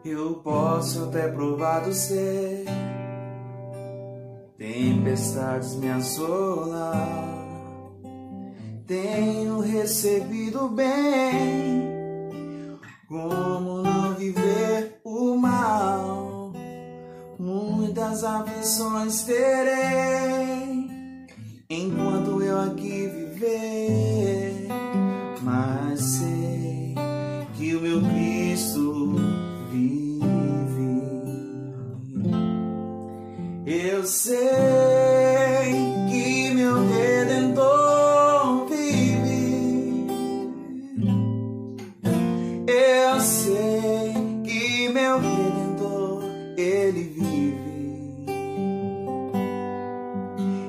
Eu posso até provar do ser, tempestades me assolam. Tenho recebido bem, como não viver o mal? Muitas aflições terei, enquanto eu aqui viver. Mas sei que o meu Cristo vive. Eu sei que meu Redentor vive. Eu sei que meu Redentor, Ele vive.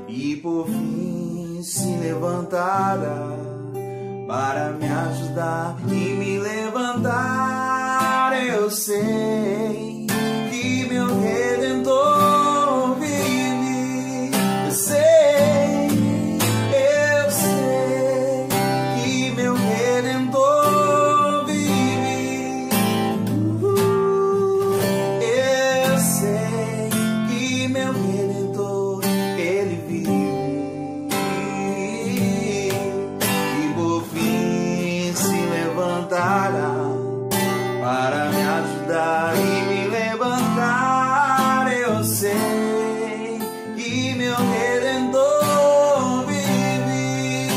E por fim se levantará para me ajudar e me levantar. Eu sei que meu Redentor vive. Eu sei que meu Redentor vive. Eu sei que meu Redentor, Ele vive. Para me ajudar e me levantar. Eu sei que meu Redentor vive.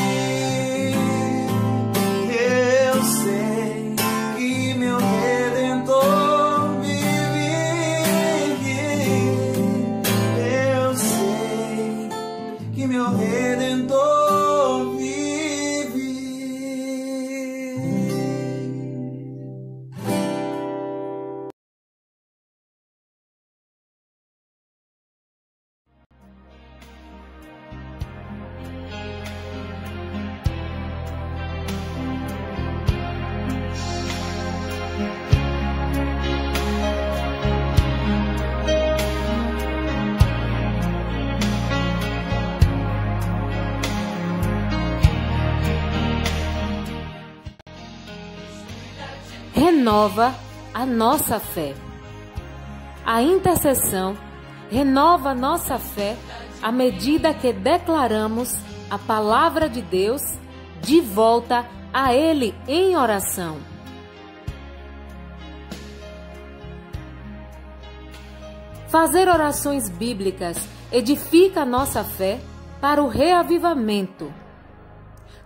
Eu sei que meu Redentor vive. Eu sei que meu Redentor vive. Renova a nossa fé. A intercessão renova nossa fé à medida que declaramos a palavra de Deus de volta a Ele em oração. Fazer orações bíblicas edifica nossa fé para o reavivamento.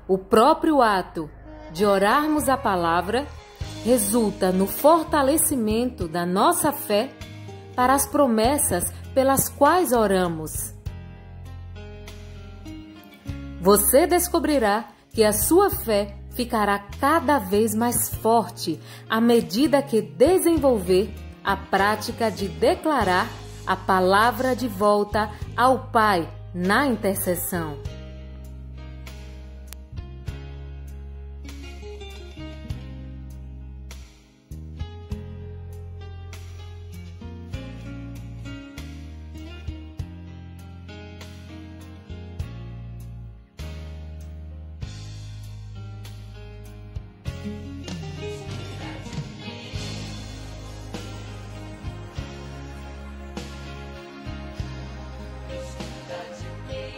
O próprio ato de orarmos a palavra resulta no fortalecimento da nossa fé para as promessas pelas quais oramos. Você descobrirá que a sua fé ficará cada vez mais forte à medida que desenvolver a prática de declarar a palavra de volta ao Pai na intercessão.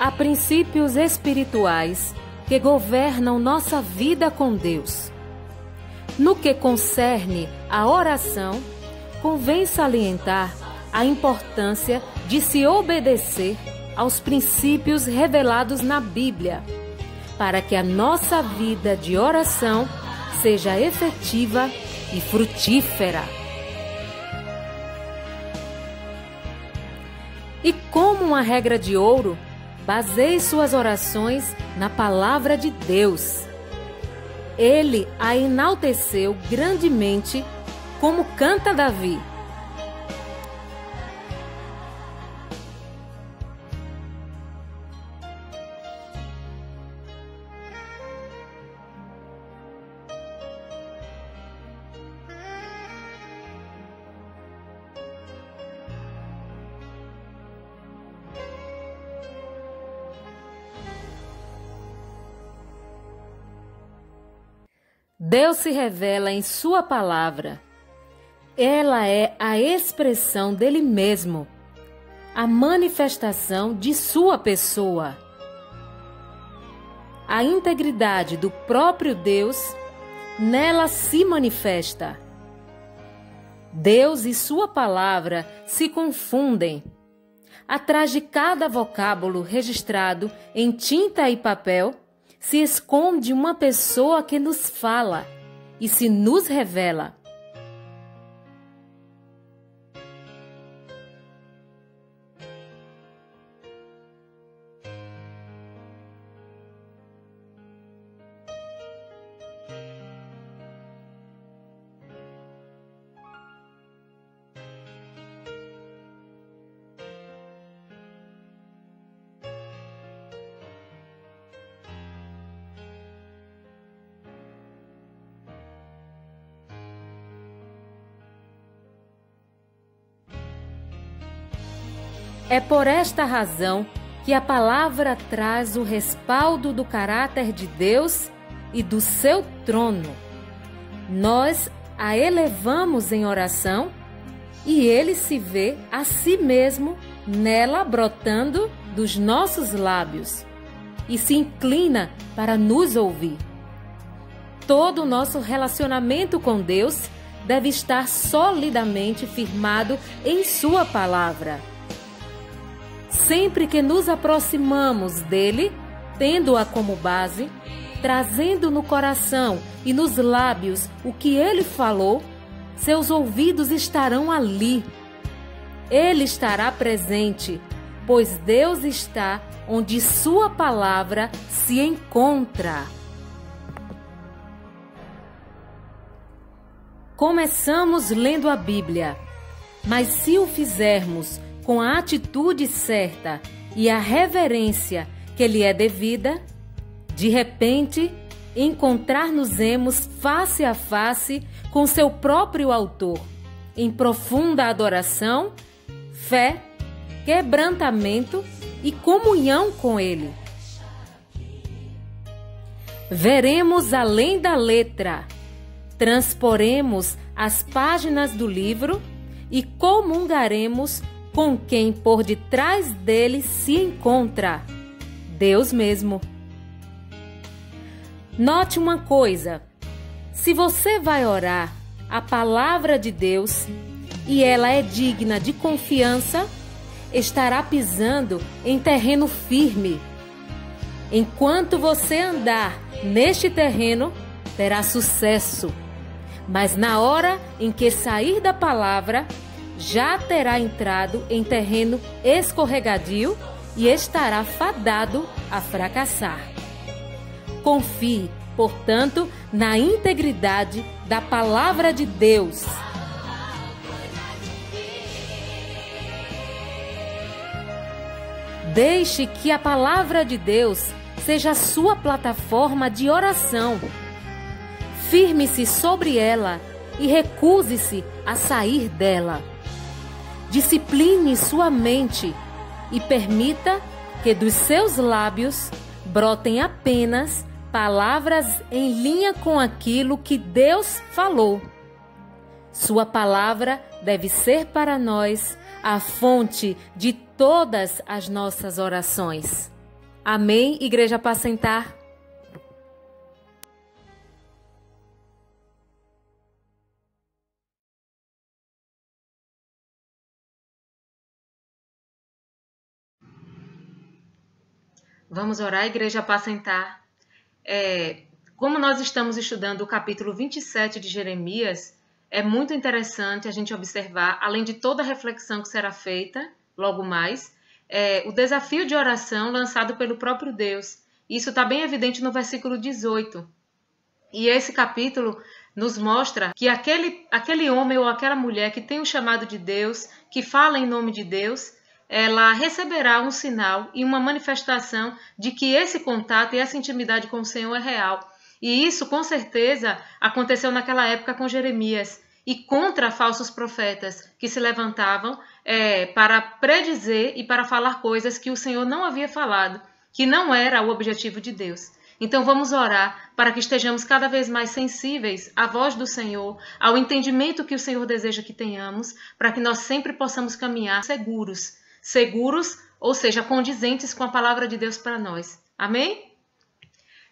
Há princípios espirituais que governam nossa vida com Deus. No que concerne à oração, convém salientar a importância de se obedecer aos princípios revelados na Bíblia, para que a nossa vida de oração seja efetiva e frutífera. E como uma regra de ouro, baseie suas orações na palavra de Deus. Ele a enalteceu grandemente, como canta Davi. Deus se revela em sua palavra. ela é a expressão dele mesmo, a manifestação de sua pessoa. A integridade do próprio Deus nela se manifesta. Deus e sua palavra se confundem. Atrás de cada vocábulo registrado em tinta e papel se esconde uma pessoa que nos fala e se nos revela. É por esta razão que a palavra traz o respaldo do caráter de Deus e do seu trono. Nós a elevamos em oração e ele se vê a si mesmo nela brotando dos nossos lábios e se inclina para nos ouvir. Todo o nosso relacionamento com Deus deve estar solidamente firmado em sua palavra. Sempre que nos aproximamos dele, tendo-a como base, trazendo no coração e nos lábios o que ele falou, seus ouvidos estarão ali. Ele estará presente, pois Deus está onde sua palavra se encontra. Começamos lendo a Bíblia, mas se o fizermos com a atitude certa e a reverência que lhe é devida, de repente encontrar-nos-emos face a face com seu próprio autor, em profunda adoração, fé, quebrantamento e comunhão com ele. Veremos além da letra, transporemos as páginas do livro e comungaremos com quem por detrás dele se encontra, Deus mesmo. Note uma coisa: se você vai orar a palavra de Deus e ela é digna de confiança, estará pisando em terreno firme. Enquanto você andar neste terreno, terá sucesso. Mas na hora em que sair da palavra, já terá entrado em terreno escorregadio e estará fadado a fracassar. Confie, portanto, na integridade da palavra de Deus. Deixe que a palavra de Deus seja a sua plataforma de oração. Firme-se sobre ela e recuse-se a sair dela. Discipline sua mente e permita que dos seus lábios brotem apenas palavras em linha com aquilo que Deus falou. Sua palavra deve ser para nós a fonte de todas as nossas orações. Amém, Igreja Apacentar? Vamos orar, Igreja Apacentar. Como nós estamos estudando o capítulo 27 de Jeremias, é muito interessante a gente observar, além de toda a reflexão que será feita logo mais, o desafio de oração lançado pelo próprio Deus. Isso está bem evidente no versículo 18. E esse capítulo nos mostra que aquele homem ou aquela mulher que tem o chamado de Deus, que fala em nome de Deus, ela receberá um sinal e uma manifestação de que esse contato e essa intimidade com o Senhor é real. E isso, com certeza, aconteceu naquela época com Jeremias e contra falsos profetas que se levantavam para predizer e para falar coisas que o Senhor não havia falado, que não era o objetivo de Deus. Então vamos orar para que estejamos cada vez mais sensíveis à voz do Senhor, ao entendimento que o Senhor deseja que tenhamos, para que nós sempre possamos caminhar seguros, ou seja, condizentes com a palavra de Deus para nós. Amém?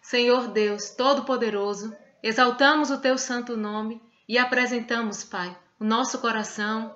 Senhor Deus Todo-Poderoso, exaltamos o Teu santo nome e apresentamos, Pai, o nosso coração,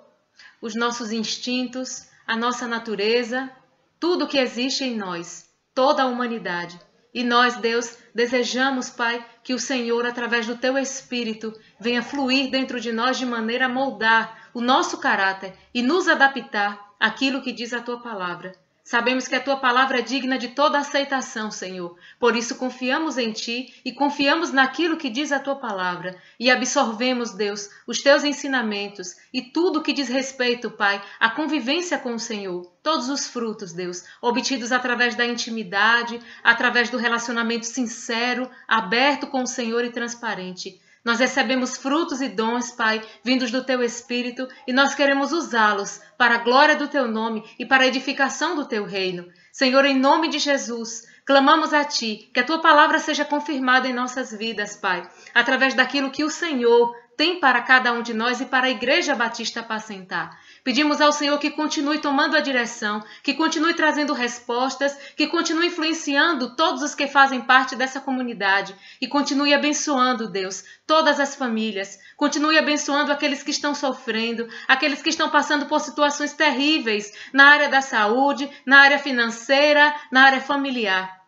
os nossos instintos, a nossa natureza, tudo que existe em nós, toda a humanidade. E nós, Deus, desejamos, Pai, que o Senhor, através do Teu Espírito, venha fluir dentro de nós de maneira a moldar o nosso caráter e nos adaptar àquilo que diz a Tua palavra. Sabemos que a Tua palavra é digna de toda aceitação, Senhor. Por isso confiamos em Ti e confiamos naquilo que diz a Tua palavra. E absorvemos, Deus, os Teus ensinamentos e tudo que diz respeito, Pai, à convivência com o Senhor. Todos os frutos, Deus, obtidos através da intimidade, através do relacionamento sincero, aberto com o Senhor e transparente. Nós recebemos frutos e dons, Pai, vindos do Teu Espírito, e nós queremos usá-los para a glória do Teu nome e para a edificação do Teu reino. Senhor, em nome de Jesus, clamamos a Ti, que a Tua palavra seja confirmada em nossas vidas, Pai, através daquilo que o Senhor tem para cada um de nós e para a Igreja Batista Apacentar. Pedimos ao Senhor que continue tomando a direção, que continue trazendo respostas, que continue influenciando todos os que fazem parte dessa comunidade e continue abençoando, Deus, todas as famílias. Continue abençoando aqueles que estão sofrendo, aqueles que estão passando por situações terríveis na área da saúde, na área financeira, na área familiar.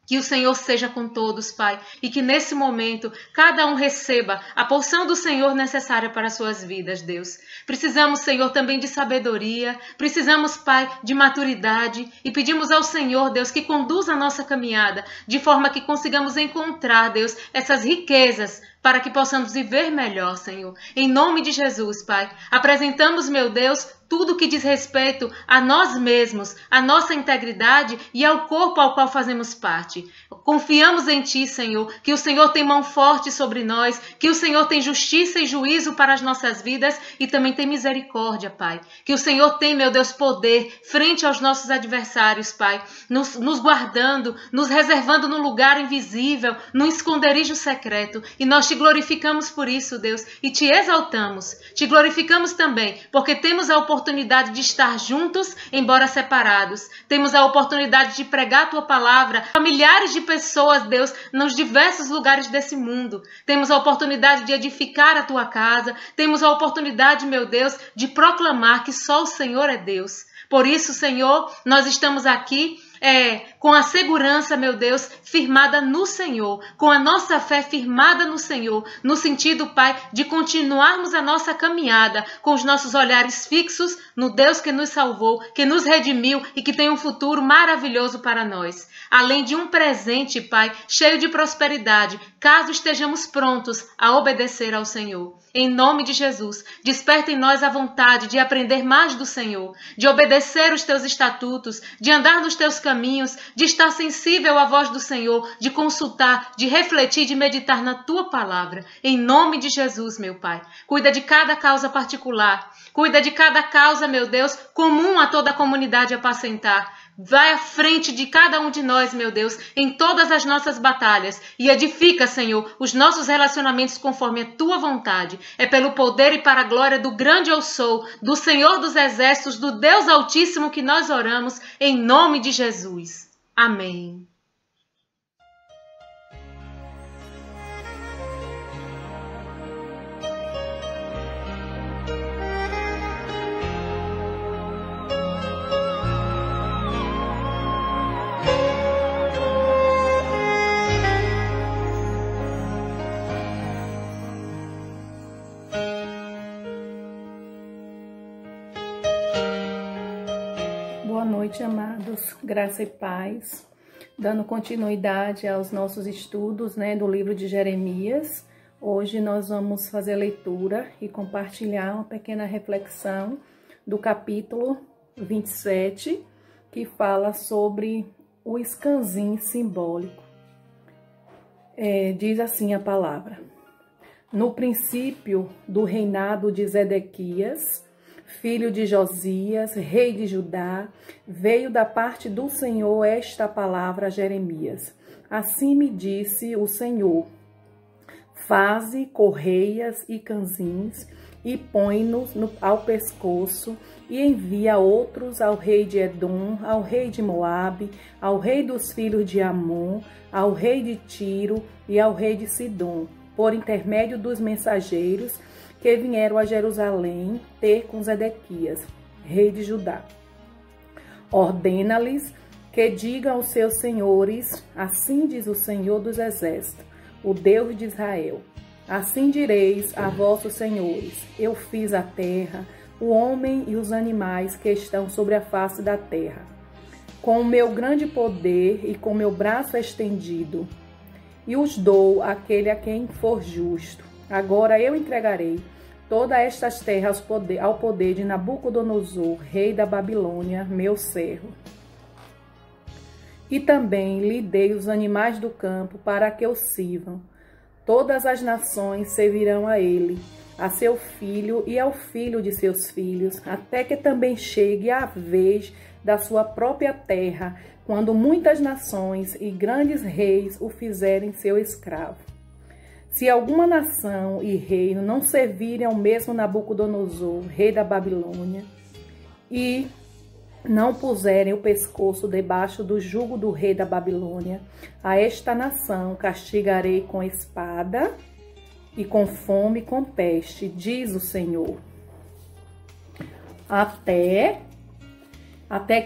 Que o Senhor seja com todos, Pai, e que nesse momento cada um receba a porção do Senhor necessária para as suas vidas, Deus. Precisamos, Senhor, também de sabedoria, precisamos, Pai, de maturidade e pedimos ao Senhor, Deus, que conduza a nossa caminhada de forma que consigamos encontrar, Deus, essas riquezas para que possamos viver melhor, Senhor. Em nome de Jesus, Pai, apresentamos, meu Deus, tudo que diz respeito a nós mesmos, a nossa integridade e ao corpo ao qual fazemos parte. Confiamos em Ti, Senhor, que o Senhor tem mão forte sobre nós, que o Senhor tem justiça e juízo para as nossas vidas e também tem misericórdia, Pai. Que o Senhor tem, meu Deus, poder frente aos nossos adversários, Pai, nos guardando, nos reservando num lugar invisível, num esconderijo secreto. E nós Te glorificamos por isso, Deus, e Te exaltamos. Te glorificamos também, porque temos a oportunidade de estar juntos, embora separados. Temos a oportunidade de pregar a Tua palavra a milhares de pessoas, Deus, nos diversos lugares desse mundo. Temos a oportunidade de edificar a Tua casa. Temos a oportunidade, meu Deus, de proclamar que só o Senhor é Deus. Por isso, Senhor, nós estamos aqui com a segurança, meu Deus, firmada no Senhor, com a nossa fé firmada no Senhor, no sentido, Pai, de continuarmos a nossa caminhada com os nossos olhares fixos no Deus que nos salvou, que nos redimiu e que tem um futuro maravilhoso para nós. Além de um presente, Pai, cheio de prosperidade, caso estejamos prontos a obedecer ao Senhor. Em nome de Jesus, desperta em nós a vontade de aprender mais do Senhor, de obedecer os Teus estatutos, de andar nos Teus caminhos, de estar sensível à voz do Senhor, de consultar, de refletir, de meditar na Tua palavra. Em nome de Jesus, meu Pai. Cuida de cada causa particular. Cuida de cada causa, meu Deus, comum a toda a comunidade apacentar. Vai à frente de cada um de nós, meu Deus, em todas as nossas batalhas e edifica, Senhor, os nossos relacionamentos conforme a Tua vontade. É pelo poder e para a glória do grande Eu Sou, do Senhor dos Exércitos, do Deus Altíssimo que nós oramos, em nome de Jesus. Amém. Boa noite, amados, graça e paz, dando continuidade aos nossos estudos, do livro de Jeremias. Hoje nós vamos fazer a leitura e compartilhar uma pequena reflexão do capítulo 27, que fala sobre o escanzinho simbólico. Diz assim a palavra: no princípio do reinado de Zedequias, filho de Josias, rei de Judá, veio da parte do Senhor esta palavra a Jeremias, assim me disse o Senhor: faze correias e canzins, e põe-nos ao pescoço, e envia outros ao rei de Edom, ao rei de Moabe, ao rei dos filhos de Amon, ao rei de Tiro e ao rei de Sidom, por intermédio dos mensageiros que vieram a Jerusalém ter com Zedequias, rei de Judá. Ordena-lhes que digam aos seus senhores: assim diz o Senhor dos Exércitos, o Deus de Israel: assim direis a vossos senhores: eu fiz a terra, o homem e os animais que estão sobre a face da terra, com o meu grande poder e com o meu braço estendido, e os dou àquele a quem for justo. Agora eu entregarei todas estas terras ao poder de Nabucodonosor, rei da Babilônia, meu servo. E também lhe dei os animais do campo para que o sirvam. Todas as nações servirão a ele, a seu filho e ao filho de seus filhos, até que também chegue a vez da sua própria terra, quando muitas nações e grandes reis o fizerem seu escravo. Se alguma nação e reino não servirem ao mesmo Nabucodonosor, rei da Babilônia, e não puserem o pescoço debaixo do jugo do rei da Babilônia, a esta nação castigarei com espada e com fome e com peste, diz o Senhor, até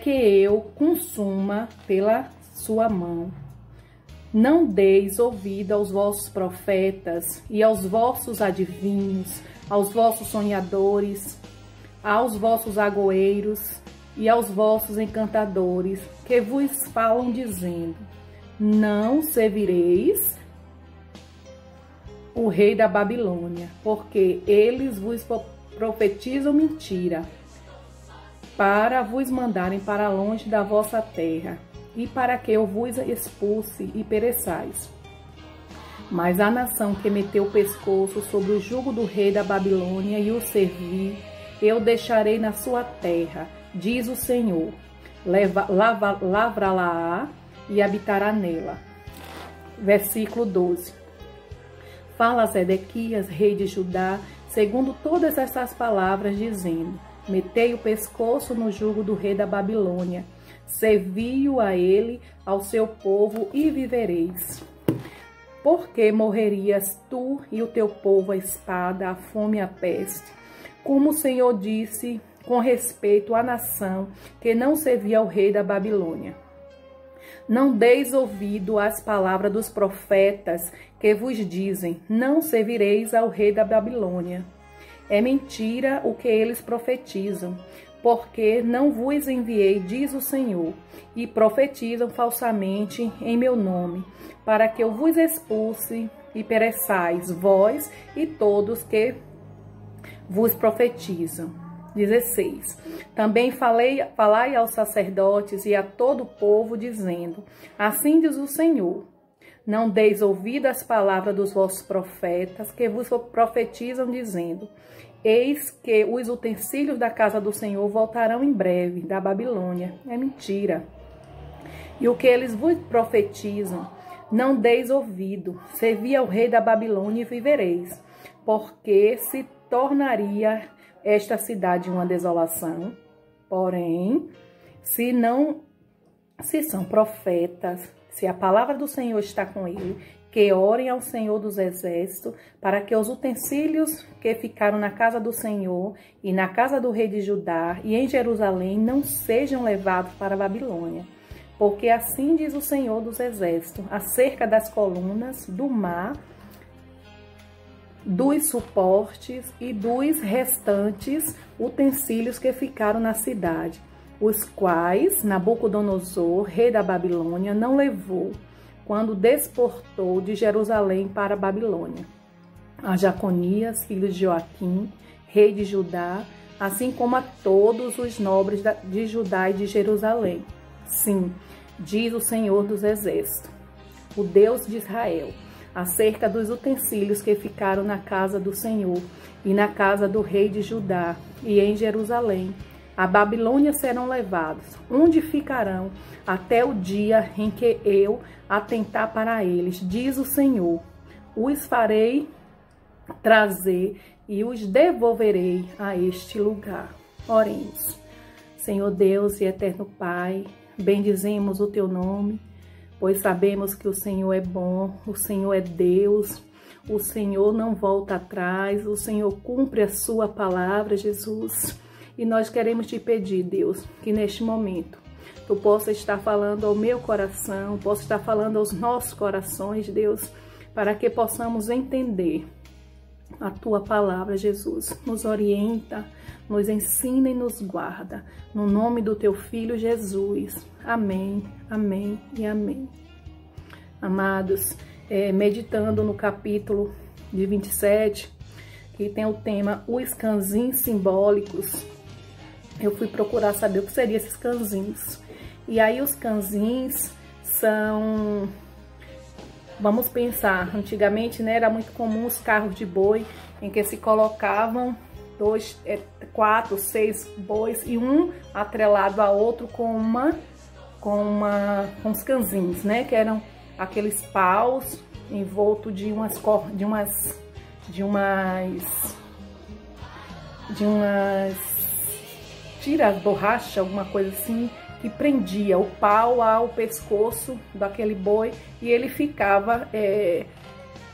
que eu consuma pela sua mão. Não deis ouvido aos vossos profetas e aos vossos adivinhos, aos vossos sonhadores, aos vossos agoeiros e aos vossos encantadores, que vos falam dizendo: não servireis o rei da Babilônia, porque eles vos profetizam mentira, para vos mandarem para longe da vossa terra, e para que eu vos expulse e pereçais. Mas a nação que meteu o pescoço sobre o jugo do rei da Babilônia e o servir, eu deixarei na sua terra, diz o Senhor. Lavrá-la-á e habitará nela. Versículo 12. Fala a Zedequias, rei de Judá, segundo todas essas palavras, dizendo: metei o pescoço no jugo do rei da Babilônia, servi-o a ele, ao seu povo, e vivereis. Porque morrerias tu e o teu povo a espada, a fome e a peste? Como o Senhor disse com respeito à nação que não servia ao rei da Babilônia. Não deis ouvido às palavras dos profetas que vos dizem: não servireis ao rei da Babilônia. É mentira o que eles profetizam, porque não vos enviei, diz o Senhor, e profetizam falsamente em meu nome, para que eu vos expulse e pereçais, vós e todos que vos profetizam. 16. Também falai aos sacerdotes e a todo o povo, dizendo: assim diz o Senhor: não deis ouvido às palavras dos vossos profetas, que vos profetizam, dizendo: eis que os utensílios da casa do Senhor voltarão em breve da Babilônia. É mentira. E o que eles vos profetizam, não deis ouvido. Servi ao rei da Babilônia e vivereis, porque se tornaria esta cidade uma desolação. Porém, se são profetas, se a palavra do Senhor está com ele, que orem ao Senhor dos Exércitos, para que os utensílios que ficaram na casa do Senhor e na casa do rei de Judá e em Jerusalém não sejam levados para a Babilônia. Porque assim diz o Senhor dos Exércitos, acerca das colunas, do mar, dos suportes e dos restantes utensílios que ficaram na cidade, os quais Nabucodonosor, rei da Babilônia, não levou, quando desportou de Jerusalém para a Babilônia. A Jaconias, filho de Joaquim, rei de Judá, assim como a todos os nobres de Judá e de Jerusalém. Sim, diz o Senhor dos Exércitos, o Deus de Israel, acerca dos utensílios que ficaram na casa do Senhor e na casa do rei de Judá e em Jerusalém, A Babilônia serão levados, onde ficarão até o dia em que eu atentar para eles, diz o Senhor. Os farei trazer e os devolverei a este lugar. Oremos. Senhor Deus e eterno Pai, bendizemos o teu nome, pois sabemos que o Senhor é bom, o Senhor é Deus, o Senhor não volta atrás, o Senhor cumpre a sua palavra, Jesus. E nós queremos te pedir, Deus, que neste momento tu possa estar falando ao meu coração, possa estar falando aos nossos corações, Deus, para que possamos entender a tua palavra, Jesus. Nos orienta, nos ensina e nos guarda. No nome do teu Filho, Jesus. Amém, amém e amém. Amados, meditando no capítulo de 27, que tem o tema Os Cãezinhos Simbólicos, eu fui procurar saber o que seriam esses cãezinhos. E aí os cãezinhos são... Vamos pensar, antigamente, né, era muito comum os carros de boi, em que se colocavam 2, 4, 6 bois e um atrelado a outro com os cãezinhos, né, que eram aqueles paus envolto de umas tiras, borracha, alguma coisa assim, que prendia o pau ao pescoço daquele boi e ele ficava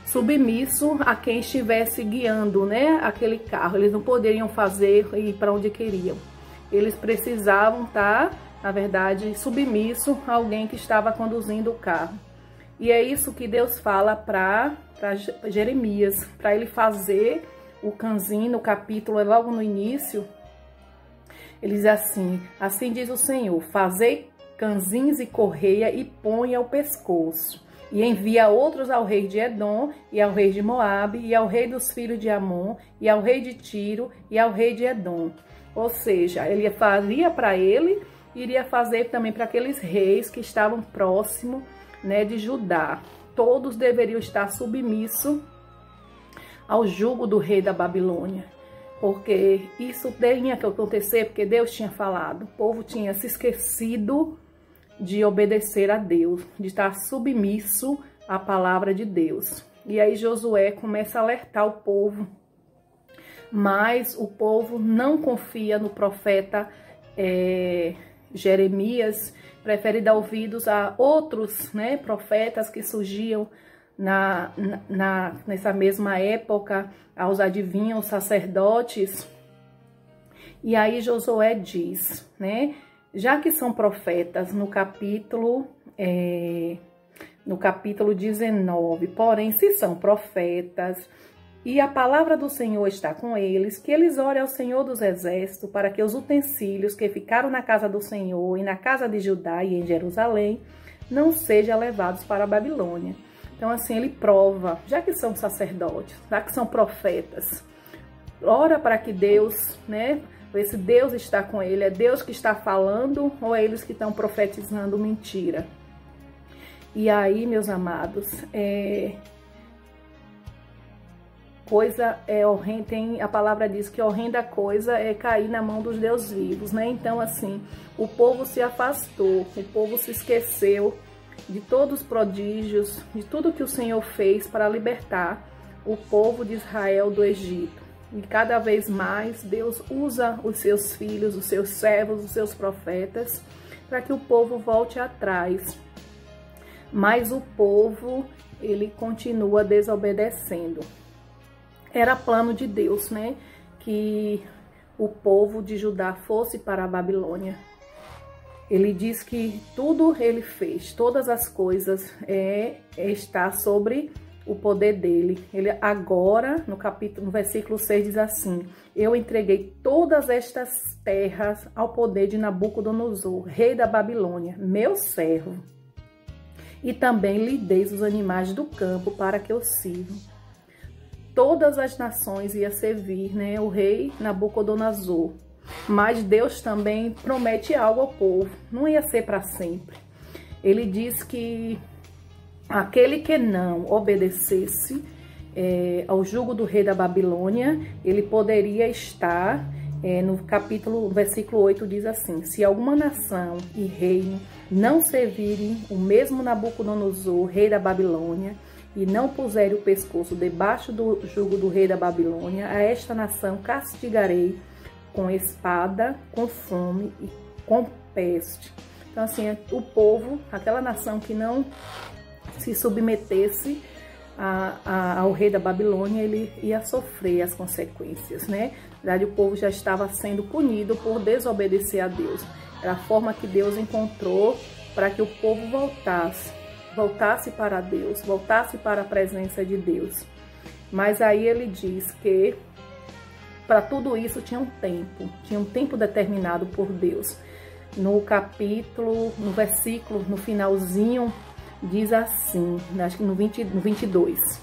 submisso a quem estivesse guiando, né, aquele carro. Eles não poderiam ir para onde queriam. Eles precisavam estar, na verdade, submisso a alguém que estava conduzindo o carro. E é isso que Deus fala para Jeremias, para ele fazer o cãezinho. No capítulo, logo no início, ele diz assim: assim diz o Senhor, fazei cãezinhos e correia e ponha o pescoço. E envia outros ao rei de Edom, e ao rei de Moabe, e ao rei dos filhos de Amon, e ao rei de Tiro, e ao rei de Edom. Ou seja, ele faria para ele, iria fazer também para aqueles reis que estavam próximos, né, de Judá. Todos deveriam estar submissos ao jugo do rei da Babilônia. Porque isso tinha que acontecer, porque Deus tinha falado. O povo tinha se esquecido de obedecer a Deus, de estar submisso à palavra de Deus. E aí Josué começa a alertar o povo. Mas o povo não confia no profeta Jeremias, prefere dar ouvidos a outros, né, profetas que surgiam nessa mesma época, aos adivinhos, sacerdotes. E aí Josué diz, né, já que são profetas, no capítulo 19, porém, se são profetas e a palavra do Senhor está com eles, que eles orem ao Senhor dos Exércitos para que os utensílios que ficaram na casa do Senhor e na casa de Judá e em Jerusalém não sejam levados para a Babilônia. Então, assim, ele prova, já que são sacerdotes, já que são profetas, ora para que Deus, né, ver se Deus está com ele, é Deus que está falando ou é eles que estão profetizando mentira. E aí, meus amados, coisa horrenda, a palavra diz que horrenda coisa é cair na mão dos deuses vivos, né? Então, assim, o povo se afastou, o povo se esqueceu de todos os prodígios, de tudo que o Senhor fez para libertar o povo de Israel do Egito. E cada vez mais Deus usa os seus filhos, os seus servos, os seus profetas, para que o povo volte atrás. Mas o povo, ele continua desobedecendo. Era plano de Deus, né, que o povo de Judá fosse para a Babilônia. Ele diz que tudo ele fez, todas as coisas está sobre o poder dele. Ele agora, no versículo 6 diz assim: eu entreguei todas estas terras ao poder de Nabucodonosor, rei da Babilônia, meu servo, e também lhe dei os animais do campo para que eu sirva. Todas as nações iam servir, né, o rei Nabucodonosor. Mas Deus também promete algo ao povo, não ia ser para sempre. Ele diz que aquele que não obedecesse ao jugo do rei da Babilônia, ele poderia estar No versículo 8 diz assim: se alguma nação e reino não servirem o mesmo Nabucodonosor, rei da Babilônia, e não puserem o pescoço debaixo do jugo do rei da Babilônia, a esta nação castigarei com espada, com fome e com peste. Então, assim, o povo, aquela nação que não se submetesse ao rei da Babilônia, ele ia sofrer as consequências, né? Na verdade, o povo já estava sendo punido por desobedecer a Deus. Era a forma que Deus encontrou para que o povo voltasse para Deus, voltasse para a presença de Deus. Mas aí ele diz que para tudo isso tinha um tempo determinado por Deus. No capítulo, no versículo, no finalzinho, diz assim, acho que no 22,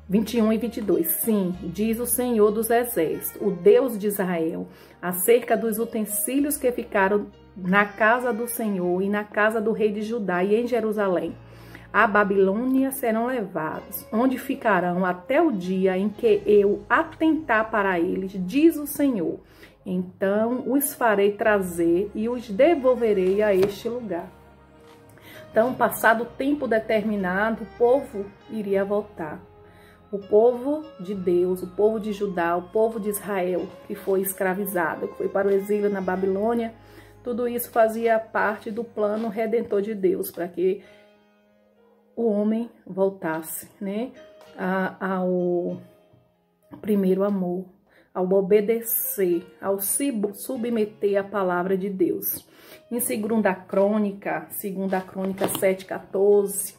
21 e 22. Sim, diz o Senhor dos Exércitos, o Deus de Israel, acerca dos utensílios que ficaram na casa do Senhor e na casa do rei de Judá e em Jerusalém. A Babilônia serão levados, onde ficarão até o dia em que eu atentar para eles, diz o Senhor. Então os farei trazer e os devolverei a este lugar. Então, passado o tempo determinado, o povo iria voltar. O povo de Deus, o povo de Judá, o povo de Israel, que foi escravizado, que foi para o exílio na Babilônia, tudo isso fazia parte do plano redentor de Deus, para que o homem voltasse, né, ao primeiro amor, ao obedecer, ao se submeter à palavra de Deus. Em 2 Crônica 7,14,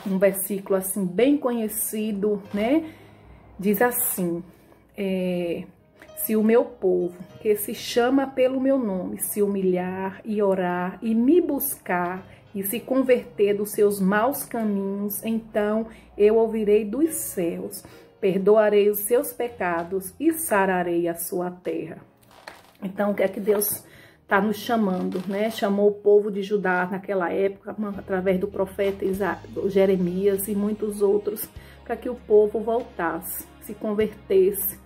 um versículo assim bem conhecido, né? Diz assim: se o meu povo, que se chama pelo meu nome, se humilhar e orar e me buscar e se converter dos seus maus caminhos, então eu ouvirei dos céus, perdoarei os seus pecados e sararei a sua terra. Então, o que é que Deus está nos chamando, né? Chamou o povo de Judá naquela época, através do profeta Jeremias e muitos outros, para que o povo voltasse, se convertesse,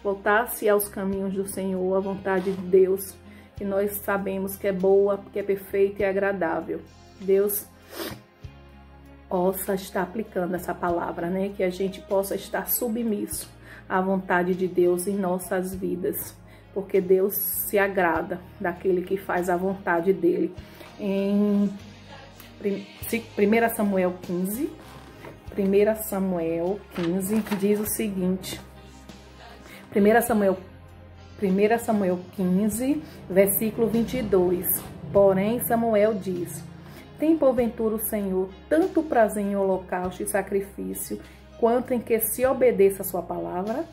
voltasse aos caminhos do Senhor, à vontade de Deus, que nós sabemos que é boa, que é perfeita e agradável. Deus possa estar aplicando essa palavra, né? Que a gente possa estar submisso à vontade de Deus em nossas vidas, porque Deus se agrada daquele que faz a vontade dele. Em 1 Samuel 15, diz o seguinte, 1 Samuel 15, versículo 22, porém Samuel diz: tem porventura o Senhor tanto prazer em holocausto e sacrifício, quanto em que se obedeça a sua palavra?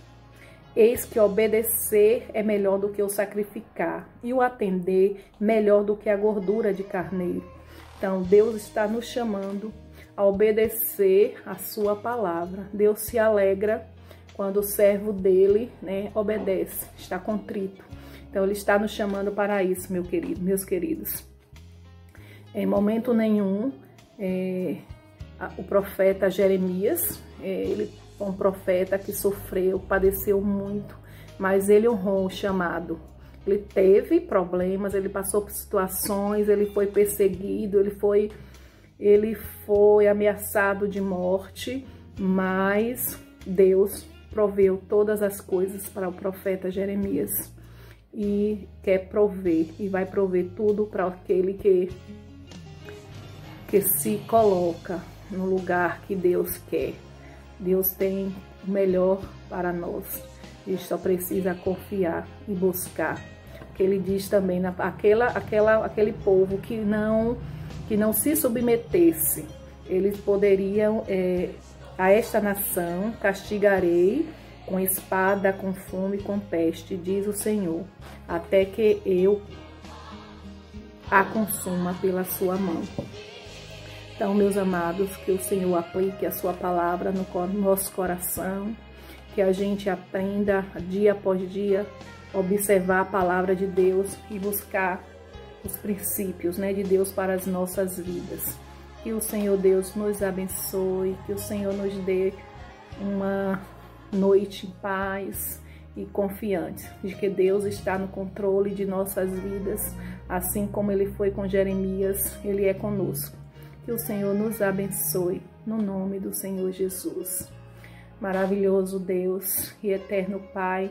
Eis que obedecer é melhor do que o sacrificar, e o atender melhor do que a gordura de carneiro. Então, Deus está nos chamando a obedecer a sua palavra. Deus se alegra quando o servo dele, né, obedece, está contrito. Então, ele está nos chamando para isso, meus queridos. Em momento nenhum, o profeta Jeremias, ele foi um profeta que sofreu, padeceu muito, mas ele honrou o chamado. Ele teve problemas, ele passou por situações, ele foi perseguido, ele foi ameaçado de morte, mas Deus proveu todas as coisas para o profeta Jeremias e quer prover, e vai prover tudo para aquele que se coloca no lugar que Deus quer. Deus tem o melhor para nós. A gente só precisa confiar e buscar. Porque ele diz também, aquele povo que não se submetesse, eles poderiam, a esta nação castigarei com espada, com fome, com peste, diz o Senhor, até que eu a consuma pela sua mão. Então, meus amados, que o Senhor aplique a sua palavra no nosso coração, que a gente aprenda dia após dia observar a palavra de Deus e buscar os princípios, né, de Deus para as nossas vidas. Que o Senhor Deus nos abençoe, que o Senhor nos dê noite em paz e confiantes de que Deus está no controle de nossas vidas, assim como Ele foi com Jeremias, Ele é conosco. Que o Senhor nos abençoe, no nome do Senhor Jesus. Maravilhoso Deus e eterno Pai,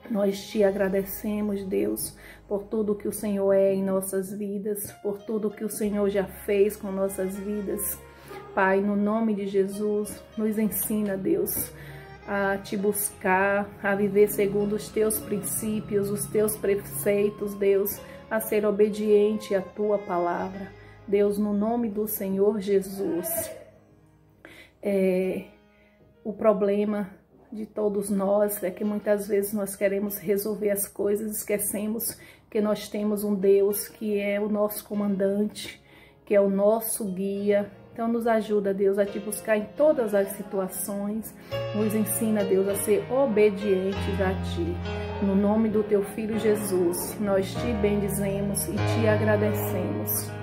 nós te agradecemos, Deus, por tudo que o Senhor é em nossas vidas, por tudo que o Senhor já fez com nossas vidas. Pai, no nome de Jesus, nos ensina, Deus, a te buscar, a viver segundo os teus princípios, os teus preceitos, Deus, a ser obediente à tua palavra. Deus, no nome do Senhor Jesus, o problema de todos nós é que muitas vezes nós queremos resolver as coisas, esquecemos que nós temos um Deus que é o nosso comandante, que é o nosso guia. Então nos ajuda, Deus, a te buscar em todas as situações. Nos ensina, Deus, a ser obedientes a ti. No nome do teu Filho Jesus, nós te bendizemos e te agradecemos.